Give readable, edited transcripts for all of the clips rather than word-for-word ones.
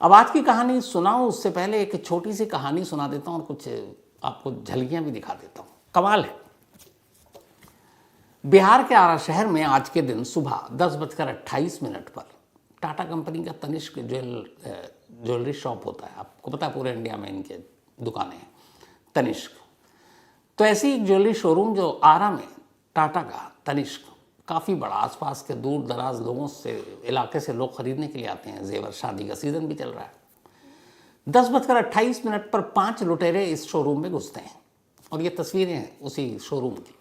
अब आज की कहानी सुनाऊं उससे पहले एक छोटी सी कहानी सुना देता हूं और कुछ आपको झलकियां भी दिखा देता हूं। कमाल है। बिहार के आरा शहर में आज के दिन सुबह 10:28 पर टाटा कंपनी का तनिष्क ज्वेलरी शॉप होता है। आपको पता है पूरे इंडिया में इनके दुकानें हैं तनिष्क। तो ऐसी एक ज्वेलरी शोरूम जो आरा में टाटा का तनिष्क काफ़ी बड़ा, आसपास के दूर दराज लोगों से इलाके से लोग खरीदने के लिए आते हैं। जेवर, शादी का सीज़न भी चल रहा है। 10:28 पर 5 लुटेरे इस शोरूम में घुसते हैं और ये तस्वीरें हैं उसी शोरूम की।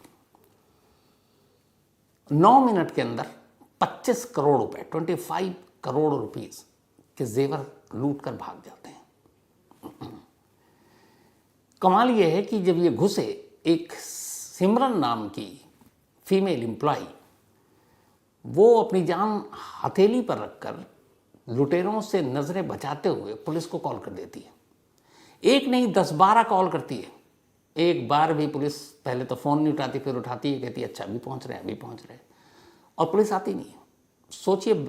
9 मिनट के अंदर 25 करोड़ रुपए, 25 करोड़ रुपीस के जेवर लूट कर भाग जाते हैं। कमाल यह है कि जब ये घुसे, एक सिमरन नाम की फीमेल एम्प्लॉय वो अपनी जान हथेली पर रखकर लुटेरों से नजरें बचाते हुए पुलिस को कॉल कर देती है। एक नहीं 10-12 कॉल करती है। एक बार भी पुलिस पहले तो फ़ोन नहीं उठाती, फिर उठाती है, कहती है अच्छा अभी पहुंच रहे हैं, अभी पहुंच रहे हैं, और पुलिस आती नहीं है। सोचिए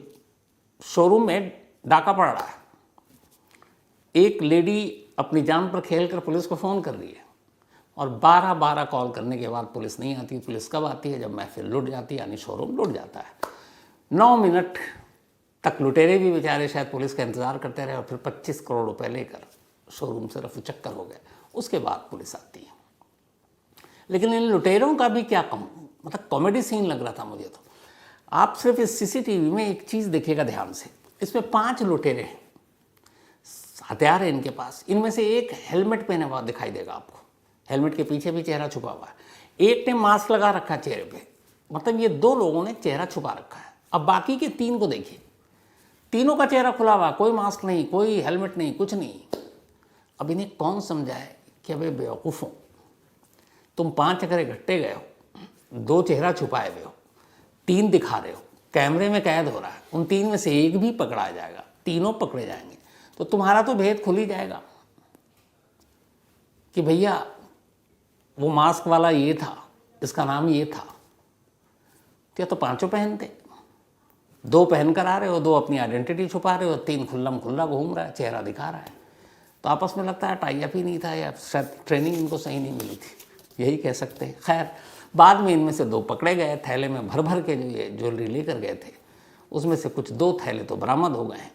शोरूम में डाका पड़ रहा है, एक लेडी अपनी जान पर खेल कर पुलिस को फ़ोन कर रही है और 12 कॉल करने के बाद पुलिस नहीं आती। पुलिस कब आती है? जब महफिल लुट जाती है, यानी शोरूम लुट जाता है। 9 मिनट तक लुटेरे भी बेचारे शायद पुलिस का इंतज़ार करते रहे और फिर 25 करोड़ रुपए लेकर शोरूम से रफू चक्कर हो गए। उसके बाद पुलिस आती है। लेकिन इन लुटेरों का भी क्या मतलब कॉमेडी सीन लग रहा था मुझे तो। आप सिर्फ इस सीसीटीवी में एक चीज़ देखिएगा ध्यान से। इसमें 5 लुटेरे हैं, हथियार है इनके पास। इनमें से एक हेलमेट पहने हुआ दिखाई देगा आपको, हेलमेट के पीछे भी चेहरा छुपा हुआ है। एक ने मास्क लगा रखा है चेहरे पे, मतलब ये 2 लोगों ने चेहरा छुपा रखा है। अब बाकी के 3 को देखिए, तीनों का चेहरा खुला हुआ, कोई मास्क नहीं, कोई हेलमेट नहीं, कुछ नहीं। अब इन्हें कौन समझाए कि अबे बेवकूफ़ों, तुम 5 अगर इकट्ठे गए हो, 2 चेहरा छुपाए हुए हो, 3 दिखा रहे हो, कैमरे में कैद हो रहा है, उन 3 में से एक भी पकड़ा जाएगा, तीनों पकड़े जाएंगे, तो तुम्हारा तो भेद खुल ही जाएगा कि भैया वो मास्क वाला ये था, इसका नाम ये था। क्या तो 5 पहनते, 2 पहन कर आ रहे हो, 2 अपनी आइडेंटिटी छुपा रहे हो, 3 खुल्लम खुल्ला घूम रहा है, चेहरा दिखा रहा है। तो आपस में लगता है टाई अप ही नहीं था या शायद ट्रेनिंग इनको सही नहीं मिली थी, यही कह सकते हैं। खैर बाद में इनमें से 2 पकड़े गए। थैले में भर भर के जो ये ज्वेलरी लेकर गए थे उसमें से कुछ 2 थैले तो बरामद हो गए हैं।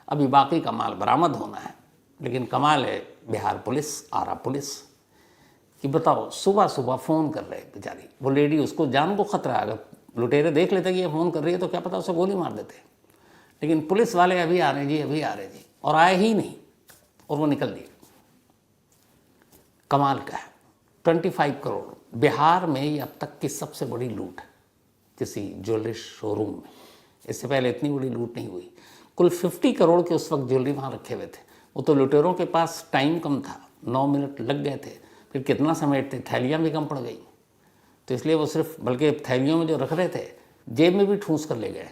अभी बाकी का माल बरामद होना है। लेकिन कमाल है बिहार पुलिस, आरा पुलिस कि बताओ सुबह सुबह फ़ोन कर रहे बेचारी वो लेडी, उसको जान को खतरा। अगर लुटेरे देख लेते कि ये फ़ोन कर रही है तो क्या पता उसे गोली मार देते। लेकिन पुलिस वाले अभी आ रहे जी, अभी आ रहे जी, और आए ही नहीं और वो निकल दिए। कमाल का है। 25 करोड़ बिहार में ये अब तक की सबसे बड़ी लूट है किसी ज्वेलरी शोरूम में। इससे पहले इतनी बड़ी लूट नहीं हुई। कुल 50 करोड़ के उस वक्त ज्वेलरी वहाँ रखे हुए थे। वो तो लुटेरों के पास टाइम कम था, 9 मिनट लग गए थे, फिर कितना समेटते, थैलियाँ भी कम पड़ गई, तो इसलिए वो सिर्फ, बल्कि थैलियों में जो रख रहे थे जेब में भी ठूंस कर ले गए।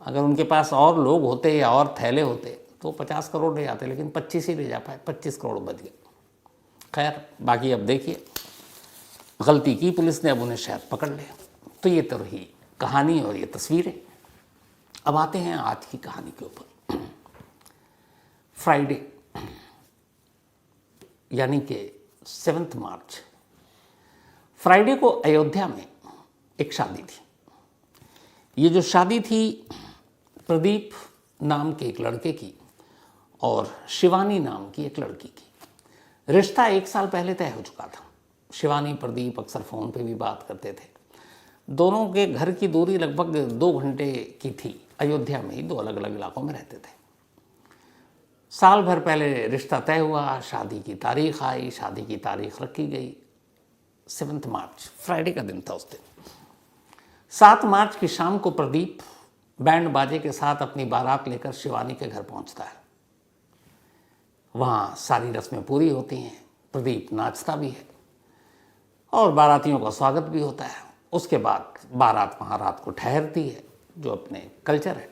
अगर उनके पास और लोग होते या और थैले होते तो 50 करोड़ ले जाते, लेकिन 25 ही ले जा पाए, 25 करोड़ बच गए। खैर बाकी अब देखिए, गलती की पुलिस ने, अब उन्हें शायद पकड़ ले। तो ये तो रही कहानी और ये तस्वीरें। अब आते हैं आज की कहानी के ऊपर। फ्राइडे यानी कि 7 मार्च, फ्राइडे को अयोध्या में एक शादी थी। ये जो शादी थी प्रदीप नाम के एक लड़के की और शिवानी नाम की एक लड़की की। रिश्ता 1 साल पहले तय हो चुका था। शिवानी प्रदीप अक्सर फ़ोन पे भी बात करते थे। दोनों के घर की दूरी लगभग 2 घंटे की थी। अयोध्या में ही 2 अलग अलग इलाकों में रहते थे। साल भर पहले रिश्ता तय हुआ, शादी की तारीख आई, शादी की तारीख रखी गई। 7 मार्च फ्राइडे का दिन था उस दिन। 7 मार्च की शाम को प्रदीप बैंड बाजे के साथ अपनी बारात लेकर शिवानी के घर पहुंचता है। वहाँ सारी रस्में पूरी होती हैं, प्रदीप नाचता भी है और बारातियों का स्वागत भी होता है। उसके बाद बारात वहाँ रात को ठहरती है, जो अपने कल्चर है।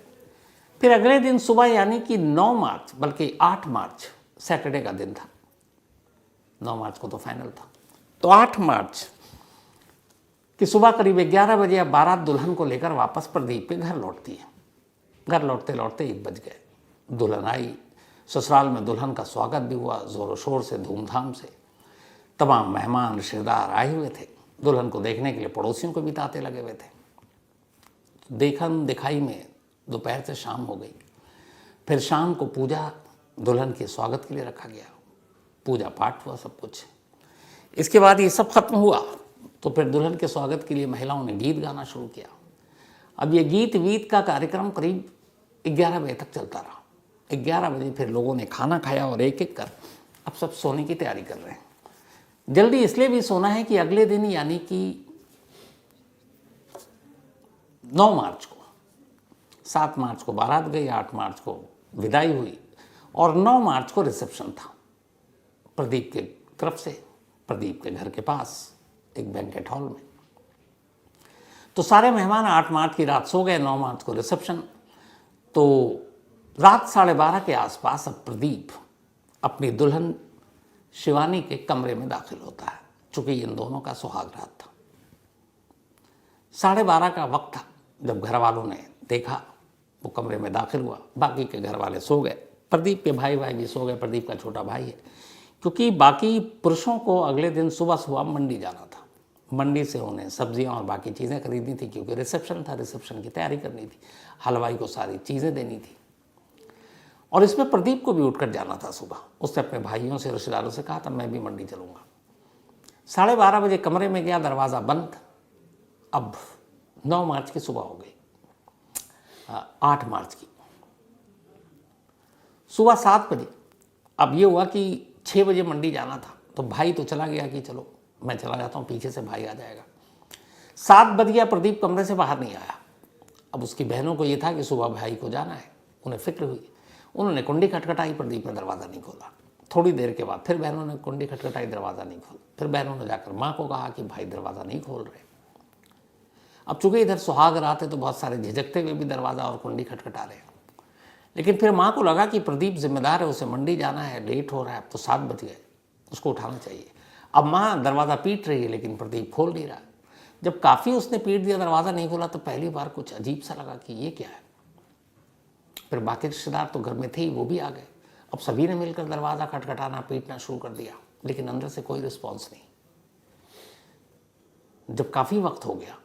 फिर अगले दिन सुबह यानी कि 9 मार्च, बल्कि 8 मार्च सैटरडे का दिन था, 9 मार्च को तो फाइनल था, तो 8 मार्च कि सुबह करीब 11 बजे अब बारात दुल्हन को लेकर वापस प्रदीप के घर लौटती है। घर लौटते लौटते 1 बज गए। दुल्हन आई, ससुराल में दुल्हन का स्वागत भी हुआ ज़ोरों शोर से, धूमधाम से। तमाम मेहमान रिश्तेदार आए हुए थे। दुल्हन को देखने के लिए पड़ोसियों को भी तांते लगे हुए थे। देखन दिखाई में दोपहर से शाम हो गई। फिर शाम को पूजा दुल्हन के स्वागत के लिए रखा गया, पूजा पाठ हुआ, सब कुछ। इसके बाद ये सब खत्म हुआ तो फिर दुल्हन के स्वागत के लिए महिलाओं ने गीत गाना शुरू किया। अब ये गीत वीत का कार्यक्रम करीब 11 बजे तक चलता रहा। 11 बजे फिर लोगों ने खाना खाया और एक एक कर अब सब सोने की तैयारी कर रहे हैं। जल्दी इसलिए भी सोना है कि अगले दिन यानी कि 9 मार्च को, 7 मार्च को बारात गई, 8 मार्च को विदाई हुई और 9 मार्च को रिसेप्शन था प्रदीप के तरफ से, प्रदीप के घर के पास एक बैंकेट हॉल में। तो सारे मेहमान 8 मार्च की रात सो गए, 9 मार्च को रिसेप्शन। तो रात 12:30 के आसपास अब प्रदीप अपनी दुल्हन शिवानी के कमरे में दाखिल होता है, चूंकि इन दोनों का सुहाग रात था। 12:30 का वक्त था जब घर वालों ने देखा, वो कमरे में दाखिल हुआ। बाकी के घर वाले सो गए, प्रदीप के भाई भी सो गए, प्रदीप का छोटा भाई है, क्योंकि बाकी पुरुषों को अगले दिन सुबह सुबह मंडी जाना था। मंडी से उन्हें सब्जियां और बाकी चीज़ें खरीदनी थी, क्योंकि रिसेप्शन था, रिसेप्शन की तैयारी करनी थी, हलवाई को सारी चीज़ें देनी थी। और इसमें प्रदीप को भी उठकर जाना था सुबह। उसने अपने भाइयों से, रिश्तेदारों से कहा था मैं भी मंडी चलूँगा। 12:30 बजे कमरे में गया, दरवाज़ा बंद। अब 9 मार्च की सुबह हो गई, 8 मार्च की सुबह 7 बजे। अब ये हुआ कि 6 बजे मंडी जाना था, तो भाई तो चला गया कि चलो मैं चला जाता हूँ, पीछे से भाई आ जाएगा। 7 बज गया, प्रदीप कमरे से बाहर नहीं आया। अब उसकी बहनों को ये था कि सुबह भाई को जाना है, उन्हें फिक्र हुई। उन्होंने कुंडी खटखटाई, प्रदीप ने दरवाज़ा नहीं खोला। थोड़ी देर के बाद फिर बहनों ने कुंडी खटखटाई, दरवाज़ा नहीं खोला। फिर बहनों ने जाकर माँ को कहा कि भाई दरवाज़ा नहीं खोल रहे। अब चूंकि इधर सुहाग रात है तो बहुत सारे झिझकते हुए भी दरवाज़ा और कुंडी खटखटा रहे हैं। लेकिन फिर माँ को लगा कि प्रदीप जिम्मेदार है, उसे मंडी जाना है, लेट हो रहा है, अब तो 7 बज गए, उसको उठाना चाहिए। अब माँ दरवाज़ा पीट रही है, लेकिन प्रदीप खोल नहीं रहा। जब काफ़ी उसने पीट दिया, दरवाज़ा नहीं खोला, तो पहली बार कुछ अजीब सा लगा कि ये क्या है। फिर बाकी रिश्तेदार तो घर में थे ही, वो भी आ गए। अब सभी ने मिलकर दरवाज़ा खटखटाना, पीटना शुरू कर दिया, लेकिन अंदर से कोई रिस्पॉन्स नहीं। जब काफ़ी वक्त हो गया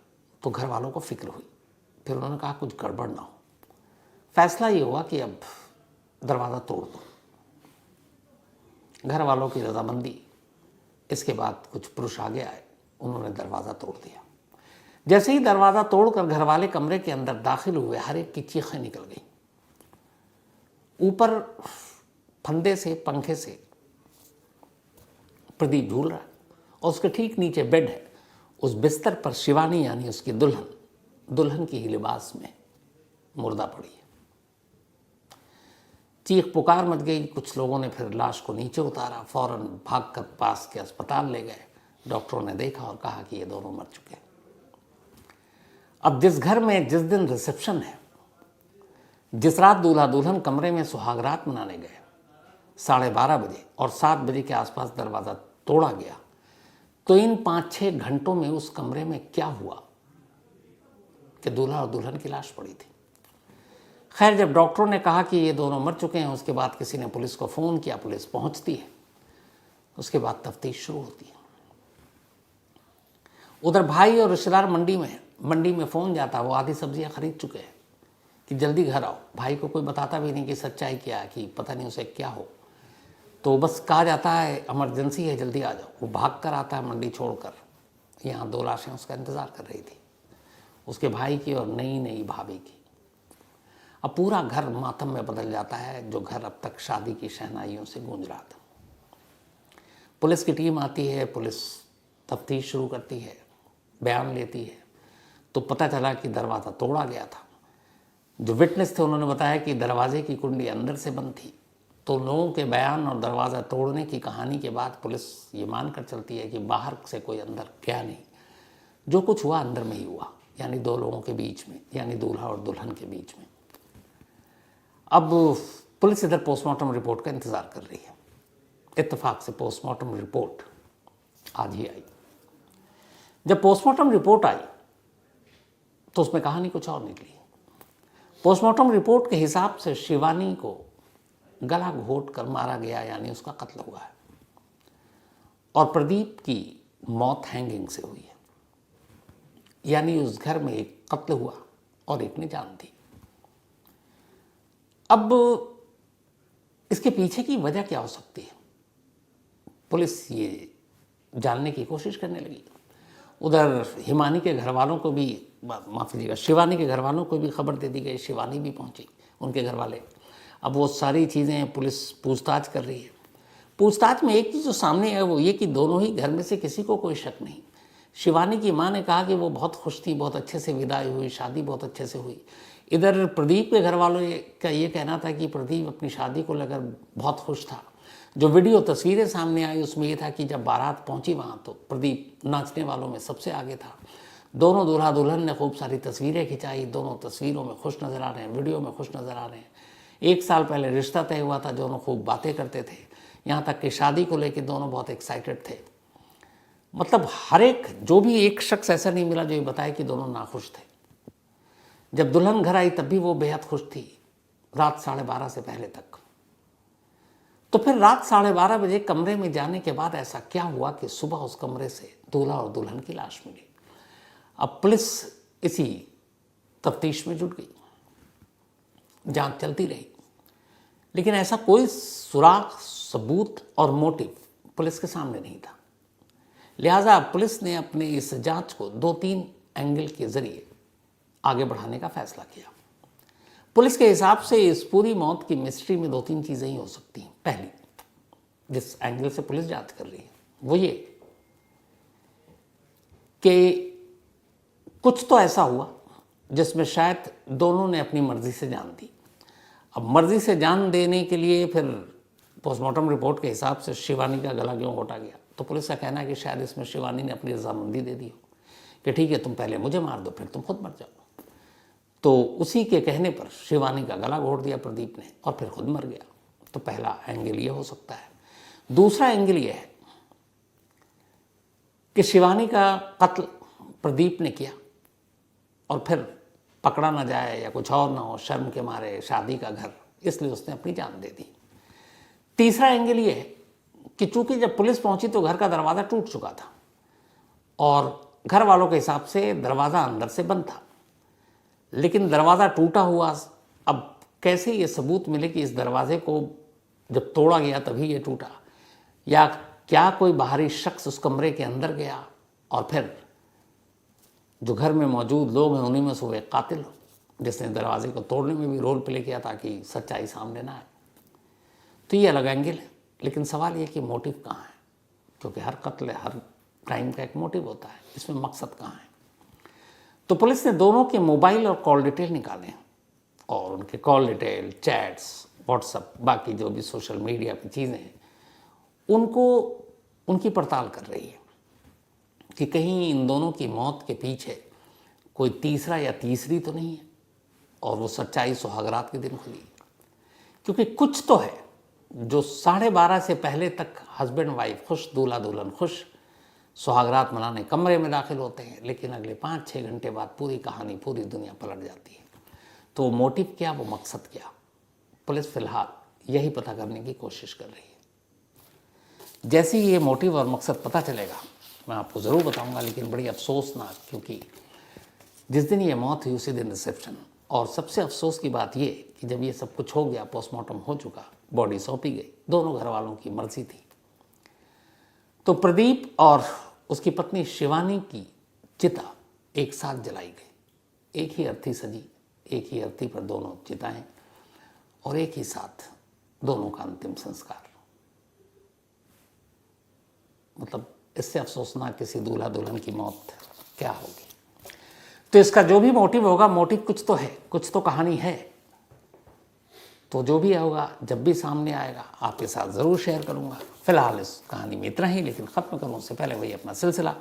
तो घर वालों को फिक्र हुई। फिर उन्होंने कहा कुछ गड़बड़ ना हो। फैसला ये हुआ कि अब दरवाज़ा तोड़ दो। घर वालों की रजामंदी। इसके बाद कुछ पुरुष आगे आए, उन्होंने दरवाज़ा तोड़ दिया। जैसे ही दरवाज़ा तोड़कर घर वाले कमरे के अंदर दाखिल हुए, हर एक की चीखें निकल गई। ऊपर फंदे से, पंखे से प्रदीप झूल रहा है और उसके ठीक नीचे बेड है। उस बिस्तर पर शिवानी यानी उसकी दुल्हन की ही लिबास में मुर्दा पड़ी है। चीख पुकार मच गई। कुछ लोगों ने फिर लाश को नीचे उतारा, फौरन भागकर पास के अस्पताल ले गए। डॉक्टरों ने देखा और कहा कि ये दोनों मर चुके हैं। अब जिस घर में जिस दिन रिसेप्शन है, जिस रात दूल्हा दुल्हन कमरे में सुहागरात मनाने गए, 12:30 बजे और 7 बजे के आसपास दरवाज़ा तोड़ा गया, तो इन 5-6 घंटों में उस कमरे में क्या हुआ कि दूल्हा और दुल्हन की लाश पड़ी थी। खैर, जब डॉक्टरों ने कहा कि ये दोनों मर चुके हैं, उसके बाद किसी ने पुलिस को फ़ोन किया, पुलिस पहुंचती है, उसके बाद तफ्तीश शुरू होती है। उधर भाई और रिश्तेदार मंडी में फ़ोन जाता, वो आधी सब्जियां खरीद चुके हैं कि जल्दी घर आओ। भाई को कोई बताता भी नहीं कि सच्चाई क्या है, कि पता नहीं उसे क्या हो। तो बस कहा जाता है इमरजेंसी है, जल्दी आ जाओ। वो भाग कर आता है मंडी छोड़कर। यहाँ 2 लाशें उसका इंतज़ार कर रही थी, उसके भाई की और नई भाभी की। अब पूरा घर मातम में बदल जाता है, जो घर अब तक शादी की शहनाइयों से गूंज रहा था। पुलिस की टीम आती है, पुलिस तफ्तीश शुरू करती है, बयान लेती है। तो पता चला कि दरवाज़ा तोड़ा गया था। जो विटनेस थे उन्होंने बताया कि दरवाजे की कुंडी अंदर से बंद थी। तो लोगों के बयान और दरवाज़ा तोड़ने की कहानी के बाद पुलिस ये मानकर चलती है कि बाहर से कोई अंदर गया नहीं, जो कुछ हुआ अंदर में ही हुआ, यानी 2 लोगों के बीच में, यानी दूल्हा और दुल्हन के बीच में। अब पुलिस इधर पोस्टमार्टम रिपोर्ट का इंतज़ार कर रही है। इत्तेफाक से पोस्टमार्टम रिपोर्ट आज ही आई। जब पोस्टमार्टम रिपोर्ट आई तो उसमें कहानी कुछ और निकली। पोस्टमार्टम रिपोर्ट के हिसाब से शिवानी को गला घोट कर मारा गया, यानी उसका कत्ल हुआ है। और प्रदीप की मौत हैंगिंग से हुई है, यानी उस घर में एक कत्ल हुआ और एक ने जान दी। अब इसके पीछे की वजह क्या हो सकती है, पुलिस ये जानने की कोशिश करने लगी। उधर हिमानी के घर वालों को भी, माफ कीजिएगा, शिवानी के घर वालों को भी खबर दे दी गई। शिवानी भी पहुंची, उनके घर वाले। अब वो सारी चीज़ें पुलिस पूछताछ कर रही है। पूछताछ में एक चीज़ जो सामने है वो ये कि दोनों ही घर में से किसी को कोई शक नहीं। शिवानी की माँ ने कहा कि वो बहुत खुश थी, बहुत अच्छे से विदाई हुई, शादी बहुत अच्छे से हुई। इधर प्रदीप के घर वालों का ये कहना था कि प्रदीप अपनी शादी को लेकर बहुत खुश था। जो वीडियो तस्वीरें सामने आई उसमें ये था कि जब बारात पहुंची वहाँ तो प्रदीप नाचने वालों में सबसे आगे था। दोनों दूल्हा दुल्हन ने खूब सारी तस्वीरें खिंचाई, दोनों तस्वीरों में खुश नज़र आ रहे हैं, वीडियो में खुश नज़र आ रहे हैं। 1 साल पहले रिश्ता तय हुआ था, दोनों खूब बातें करते थे, यहाँ तक कि शादी को लेकर दोनों बहुत एक्साइटेड थे। मतलब हर एक, जो भी एक शख्स ऐसा नहीं मिला जो ये बताए कि दोनों नाखुश थे। जब दुल्हन घर आई तब भी वो बेहद खुश थी, रात 12:30 से पहले तक। तो फिर रात 12:30 बजे कमरे में जाने के बाद ऐसा क्या हुआ कि सुबह उस कमरे से दूल्हा और दुल्हन की लाश मिली। अब पुलिस इसी तफ्तीश में जुट गई, जांच चलती रही, लेकिन ऐसा कोई सुराग, सबूत और मोटिव पुलिस के सामने नहीं था। लिहाजा पुलिस ने अपने इस जांच को 2-3 एंगल के जरिए आगे बढ़ाने का फैसला किया। पुलिस के हिसाब से इस पूरी मौत की मिस्ट्री में 2-3 चीज़ें ही हो सकती हैं। पहली, जिस एंगल से पुलिस जांच कर रही है वो ये कि कुछ तो ऐसा हुआ जिसमें शायद दोनों ने अपनी मर्जी से जान दी। अब मर्जी से जान देने के लिए फिर पोस्टमार्टम रिपोर्ट के हिसाब से शिवानी का गला क्यों घोटा गया, तो पुलिस का कहना है कि शायद इसमें शिवानी ने अपनी रजामंदी दे दी हो कि ठीक है तुम पहले मुझे मार दो फिर तुम खुद मर जाओ। तो उसी के कहने पर शिवानी का गला घोट दिया प्रदीप ने और फिर खुद मर गया। तो पहला एंगल ये हो सकता है। दूसरा एंगल ये है कि शिवानी का कत्ल प्रदीप ने किया और फिर पकड़ा ना जाए या कुछ और ना हो, शर्म के मारे, शादी का घर, इसलिए उसने अपनी जान दे दी। तीसरा एंगल ये है कि चूंकि जब पुलिस पहुंची तो घर का दरवाज़ा टूट चुका था और घर वालों के हिसाब से दरवाज़ा अंदर से बंद था, लेकिन दरवाज़ा टूटा हुआ। अब कैसे ये सबूत मिले कि इस दरवाजे को जब तोड़ा गया तभी ये टूटा, या क्या कोई बाहरी शख्स उस कमरे के अंदर गया और फिर जो घर में मौजूद लोग हैं उन्हीं में से वो एक कातिल हो जिसने दरवाजे को तोड़ने में भी रोल प्ले किया ताकि सच्चाई सामने ना आए। तो ये अलग एंगल है, लेकिन सवाल ये कि मोटिव कहाँ है, क्योंकि हर कत्ल, हर क्राइम का एक मोटिव होता है, इसमें मकसद कहाँ है। तो पुलिस ने दोनों के मोबाइल और कॉल डिटेल निकाले और उनके कॉल डिटेल, चैट्स, व्हाट्सअप, बाकी जो भी सोशल मीडिया की चीज़ें हैं उनकी पड़ताल कर रही है कि कहीं इन दोनों की मौत के पीछे कोई तीसरा या तीसरी तो नहीं है और वो सच्चाई सुहागरात के दिन खुली। क्योंकि कुछ तो है जो 12:30 से पहले तक हस्बैंड वाइफ खुश, दूल्हा दुल्हन खुश, सुहागरात मनाने कमरे में दाखिल होते हैं, लेकिन अगले 5-6 घंटे बाद पूरी कहानी, पूरी दुनिया पलट जाती है। तो मोटिव क्या, वो मकसद क्या, पुलिस फिलहाल यही पता करने की कोशिश कर रही है। जैसे ही ये मोटिव और मकसद पता चलेगा मैं आपको ज़रूर बताऊंगा, लेकिन बड़ी अफसोसनाक, क्योंकि जिस दिन ये मौत हुई उसी दिन रिसेप्शन। और सबसे अफसोस की बात ये कि जब ये सब कुछ हो गया, पोस्टमार्टम हो चुका, बॉडी सौंपी गई, दोनों घर वालों की मर्जी थी, तो प्रदीप और उसकी पत्नी शिवानी की चिता एक साथ जलाई गई। एक ही अर्थी सजी, एक ही अर्थी पर दोनों चिताएं और एक ही साथ दोनों का अंतिम संस्कार। मतलब इससे अफसोसनाक किसी दूल्हा दुल्हन की मौत क्या होगी। तो इसका जो भी मोटिव होगा, मोटिव कुछ तो है, कुछ तो कहानी है। तो जो भी होगा, जब भी सामने आएगा आपके साथ ज़रूर शेयर करूंगा। फिलहाल इस कहानी में इतना ही, लेकिन ख़त्म करूँ उससे पहले वही अपना सिलसिला